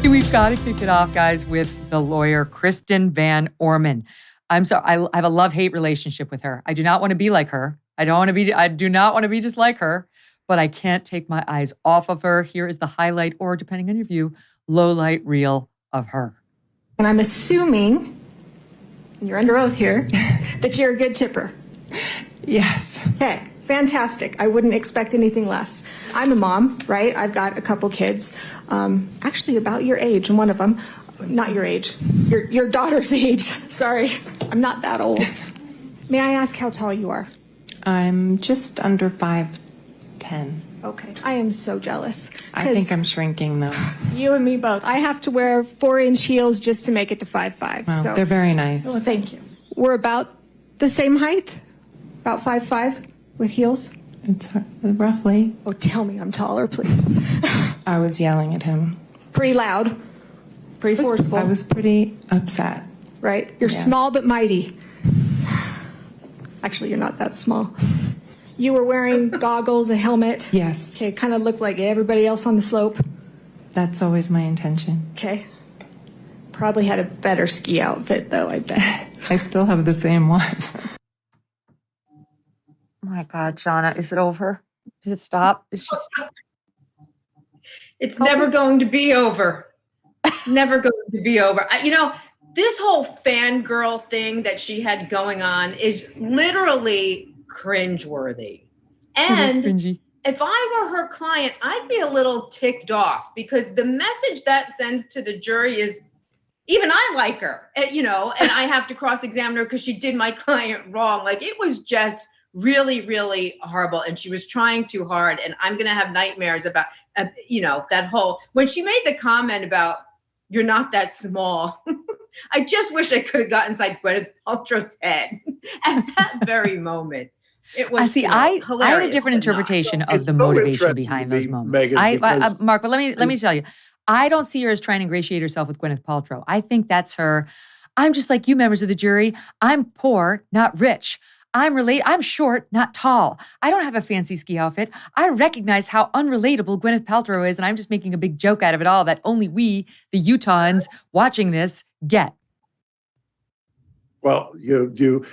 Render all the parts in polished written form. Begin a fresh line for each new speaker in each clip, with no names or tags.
We've got to kick it off, guys, with the lawyer, Kristen Van Orman. I'm sorry, I have a love-hate relationship with her. I do not want to be like her. I do not want to be just like her, but I can't take my eyes off of her. Here is the highlight, or depending on your view, low light reel of her.
And I'm assuming, and you're under oath here, that you're a good tipper.
Yes.
Okay, fantastic. I wouldn't expect anything less. I'm a mom, right? I've got a couple kids, actually about your age, and one of them, not your age, your daughter's age. Sorry, I'm not that old. May I ask how tall you are?
I'm just under 5'10".
Okay, I am so jealous.
I think I'm shrinking, though.
You and me both. I have to wear 4-inch heels just to make it to 5'5".
Well,
so.
they're very nice.
Well, thank you. We're about the same height, about 5'5", with heels.
It's roughly.
Oh, tell me I'm taller, please.
I was yelling at him.
Pretty loud, pretty forceful.
I was pretty upset.
Right? You're small but mighty. Actually, you're not that small. You were wearing goggles, a helmet.
Yes.
Okay, kind of looked like everybody else on the slope.
That's always my intention.
Okay. Probably had a better ski outfit, though, I bet.
I still have the same one.
Oh my God, Jonna, is it over? Did it stop? It's just...
It's never going to be over. Never going to be over. This whole fangirl thing that she had going on is literally cringeworthy. And if I were her client, I'd be a little ticked off because the message that sends to the jury is, even I like her, and I have to cross-examine her because she did my client wrong. Like, it was just really, really horrible. And she was trying too hard. And I'm going to have nightmares about, that whole, when she made the comment about, you're not that small. I just wish I could have got inside Gwyneth Paltrow's head at that very moment. It was
I had a different interpretation of the motivation behind those moments.
Megyn,
Mark, but let me tell you, I don't see her as trying to ingratiate herself with Gwyneth Paltrow. I think that's her. I'm just like you, members of the jury. I'm poor, not rich. I'm short, not tall. I don't have a fancy ski outfit. I recognize how unrelatable Gwyneth Paltrow is, and I'm just making a big joke out of it all that only we, the Utahns watching this, get.
Well,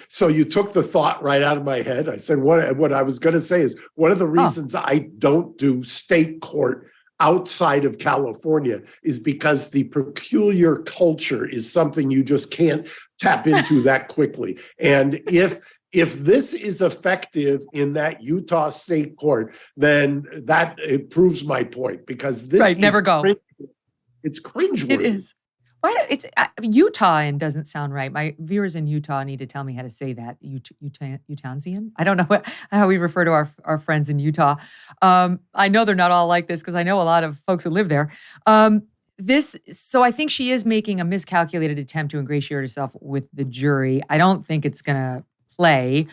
so you took the thought right out of my head. I said what I was going to say is one of the reasons I don't do state court outside of California is because the peculiar culture is something you just can't tap into that quickly. And if this is effective in that Utah state court, then it proves my point, because this is
never go.
It's cringeworthy.
It is. Utah and doesn't sound right. My viewers in Utah need to tell me how to say that. Utahnsian? I don't know how we refer to our friends in Utah. I know they're not all like this because I know a lot of folks who live there. So I think she is making a miscalculated attempt to ingratiate herself with the jury. I don't think it's going to play.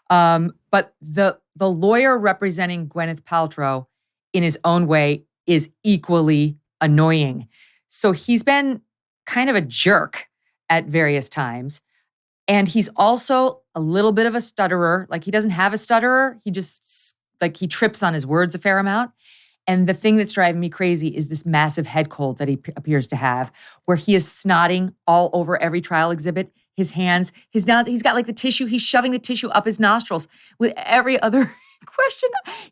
But the lawyer representing Gwyneth Paltrow in his own way is equally annoying. So he's been kind of a jerk at various times. And he's also a little bit of a stutterer. Like, he doesn't have a stutterer. He just, he trips on his words a fair amount. And the thing that's driving me crazy is this massive head cold that he appears to have, where he is snotting all over every trial exhibit. His hands, he's got the tissue. He's shoving the tissue up his nostrils with every other question.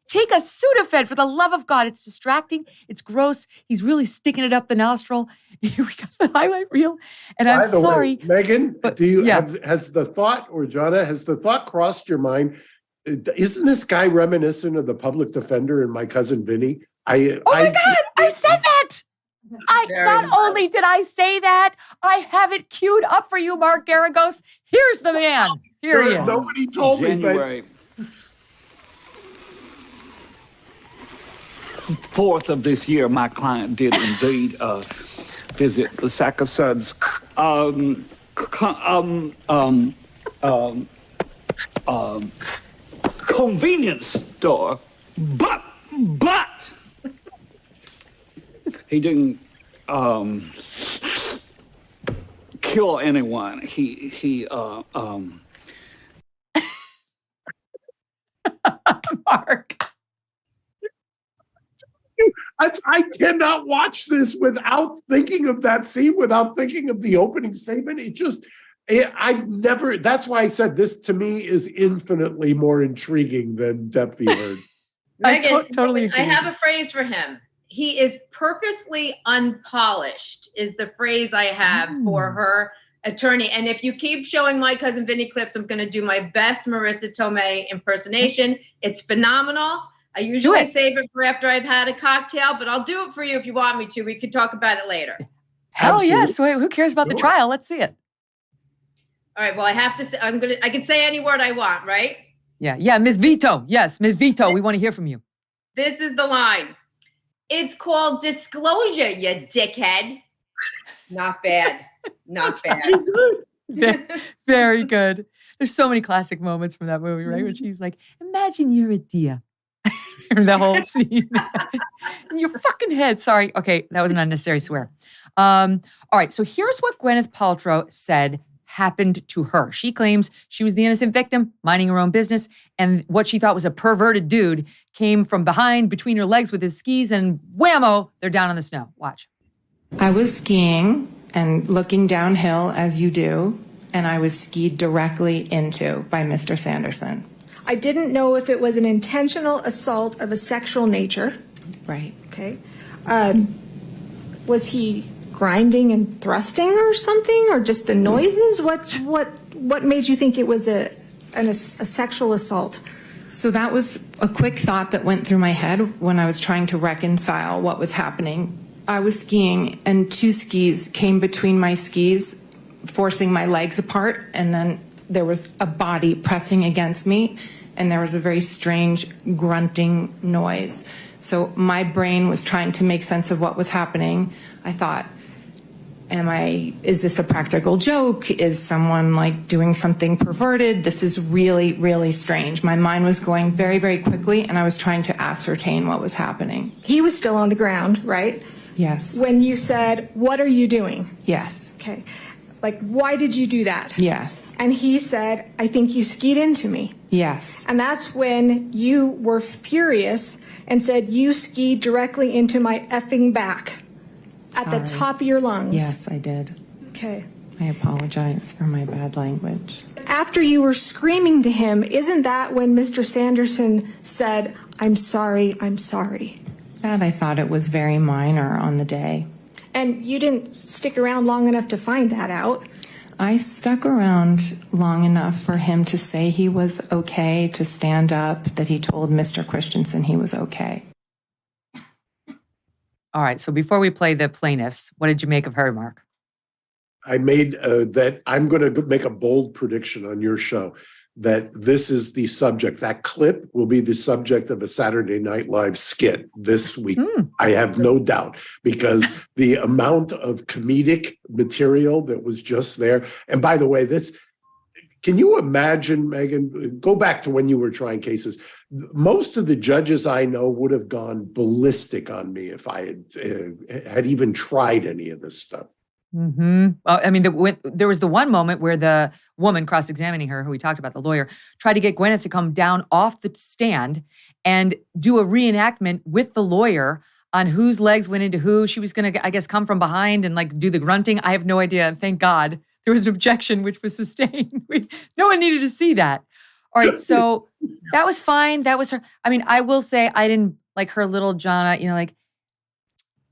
Take a Sudafed, for the love of God. It's distracting. It's gross. He's really sticking it up the nostril. We got the highlight reel. And I'm sorry.
Megyn, but has the thought, or Jonna, has the thought crossed your mind? Isn't this guy reminiscent of the public defender in My Cousin Vinnie?
My God, I said that. Not only did I say that, I have it queued up for you, Mark Geragos. Here's the man. Here he is.
Nobody told
January
me.
4th of this year, my client did indeed visit the Sackasud's convenience store, but he didn't kill anyone. He
Mark.
I cannot watch this without thinking of that scene, without thinking of the opening statement. I've never, that's why I said this to me is infinitely more intriguing than Depthy Heard.
Megyn,
totally
I
agree.
have a phrase for him. He is purposely unpolished, is the phrase I have for her attorney. And if you keep showing My Cousin Vinnie clips, I'm going to do my best Marissa Tomei impersonation. It's phenomenal. I usually save it for after I've had a cocktail, but I'll do it for you if you want me to. We could talk about it later.
Hell yes. Wait, who cares about the trial? Let's see it.
All right. Well, I have to say, I can say any word I want, right?
Yeah, Ms. Vito. Yes, Ms. Vito, we want to hear from you.
This is the line. It's called disclosure, you dickhead. Not bad. Not bad.
Very good. There's so many classic moments from that movie, right? When she's like, imagine you're a deer. The whole scene. In your fucking head. Sorry. Okay, that was an unnecessary swear. All right, so here's what Gwyneth Paltrow said happened to her. She claims she was the innocent victim, minding her own business, and what she thought was a perverted dude came from behind, between her legs with his skis, and whammo, they're down in the snow. Watch.
I was skiing and looking downhill as you do, and I was skied directly into by Mr. Sanderson.
I didn't know if it was an intentional assault of a sexual nature.
Right.
Okay. Was he grinding and thrusting or something, or just the noises? What made you think it was a sexual assault?
So that was a quick thought that went through my head when I was trying to reconcile what was happening. I was skiing and two skis came between my skis, forcing my legs apart, and then there was a body pressing against me, and there was a very strange grunting noise. So my brain was trying to make sense of what was happening. I thought, is this a practical joke? Is someone like doing something perverted? This is really, really strange. My mind was going very, very quickly, and I was trying to ascertain what was happening.
He was still on the ground, right?
Yes.
When you said, "What are you doing?"
Yes.
Okay. Like, why did you do that?
Yes.
And he said, "I think you skied into me."
Yes.
And that's when you were furious and said, "You skied directly into my effing back." At the top of your lungs.
Yes, I did.
Okay.
I apologize for my bad language.
After you were screaming to him, isn't that when Mr. Sanderson said, "I'm sorry, I'm sorry"?
That I thought it was very minor on the day.
And you didn't stick around long enough to find that out.
I stuck around long enough for him to say he was okay, to stand up, that he told Mr. Christensen he was okay.
All right, so before we play the plaintiffs, what did you make of her, Mark?
I made that I'm going to make a bold prediction on your show that this is the subject, that clip will be the subject of a Saturday Night Live skit this week. I have no doubt, because the amount of comedic material that was just there. And by the way, can you imagine, Megyn, go back to when you were trying cases. Most of the judges I know would have gone ballistic on me if I had even tried any of this stuff.
Mm-hmm. I mean, there was the one moment where the woman cross-examining her, who we talked about, the lawyer, tried to get Gwyneth to come down off the stand and do a reenactment with the lawyer on whose legs went into who. She was going to, I guess, come from behind and like do the grunting. I have no idea. Thank God there was an objection which was sustained. No one needed to see that. All right, so that was fine. That was her. I mean, I will say I didn't like her little Jonna, like,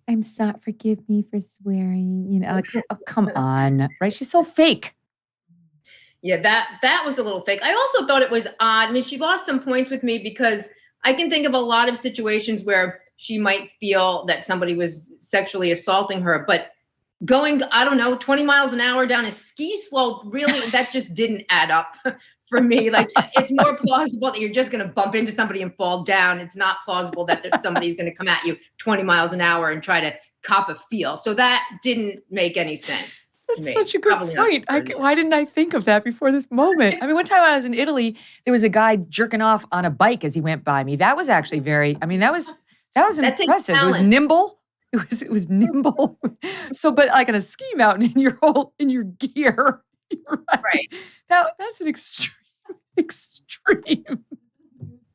"I'm sorry, forgive me for swearing," like, oh, come on, right? She's so fake.
Yeah, that was a little fake. I also thought it was odd. I mean, she lost some points with me because I can think of a lot of situations where she might feel that somebody was sexually assaulting her, but going, I don't know, 20 miles an hour down a ski slope, really, that just didn't add up for me. Like, it's more plausible that you're just going to bump into somebody and fall down. It's not plausible that somebody's going to come at you 20 miles an hour and try to cop a feel. So that didn't make any sense.
That's such a good point. Why didn't I think of that before this moment? I mean, one time I was in Italy, there was a guy jerking off on a bike as he went by me. That was actually that was impressive. It was nimble. It was nimble. So, but like on a ski mountain in your gear. Right. That's an extreme.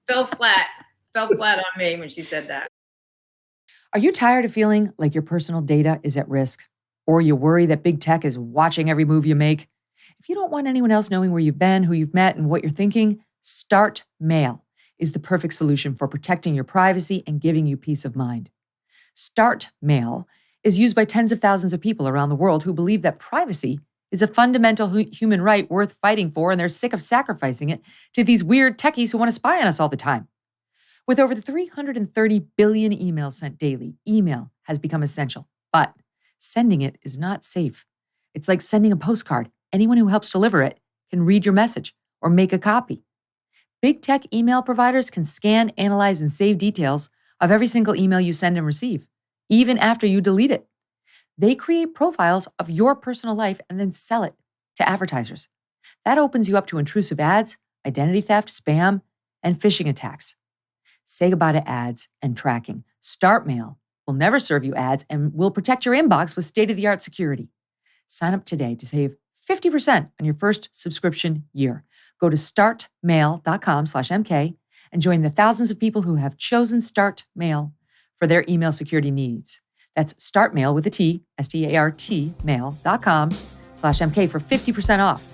Fell flat on me when she said that.
Are you tired of feeling like your personal data is at risk? Or you worry that big tech is watching every move you make? If you don't want anyone else knowing where you've been, who you've met, and what you're thinking, Start Mail is the perfect solution for protecting your privacy and giving you peace of mind. Start Mail is used by tens of thousands of people around the world who believe that privacy is a fundamental human right worth fighting for, and they're sick of sacrificing it to these weird techies who want to spy on us all the time. With over 330 billion emails sent daily, email has become essential, but sending it is not safe. It's like sending a postcard. Anyone who helps deliver it can read your message or make a copy. Big tech email providers can scan, analyze, and save details of every single email you send and receive, even after you delete it. They create profiles of your personal life and then sell it to advertisers. That opens you up to intrusive ads, identity theft, spam, and phishing attacks. Say goodbye to ads and tracking. Start Mail will never serve you ads and will protect your inbox with state-of-the-art security. Sign up today to save 50% on your first subscription year. Go to startmail.com/MK and join the thousands of people who have chosen Start Mail for their email security needs. That's startmail with a T, START mail.com/MK for 50% off.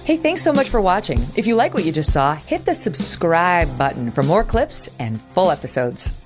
Hey, thanks so much for watching. If you like what you just saw, hit the subscribe button for more clips and full episodes.